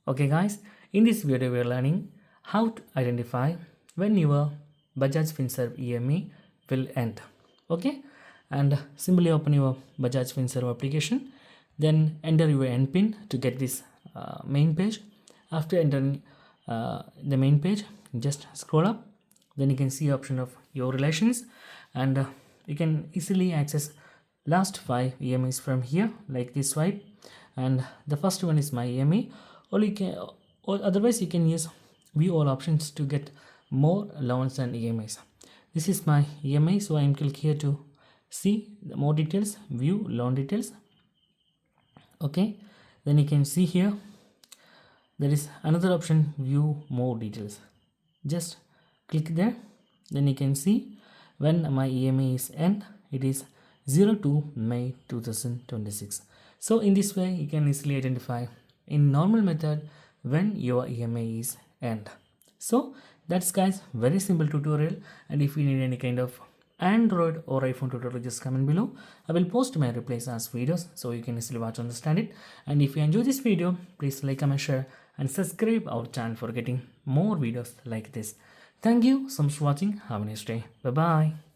Okay guys, in this video we are learning how to identify when your Bajaj FinServ EMI will end. Okay, and simply open your Bajaj FinServ application, then enter your NPIN to get this main page. After entering the main page, just scroll up, then you can see option of your relations, and you can easily access last 5 EMIs from here like this swipe, and the first one is my EMI. Or otherwise you can use view all options to get more loans and EMIs. This is my EMI, so I am click here to see the more details, view loan details. Okay, then you can see here there is another option, view more details. Just click there, then you can see when my EMI is end. It is 02 May 2026. So in this way you can easily identify in normal method when your EMI is end. So that's guys, very simple tutorial, and if you need any kind of Android or iPhone tutorial, just comment below. I will post my replies as videos so you can easily watch, understand it. And if you enjoy this video, please like, comment, share and subscribe our channel for getting more videos like this. Thank you so much for watching. Have a nice day. Bye bye.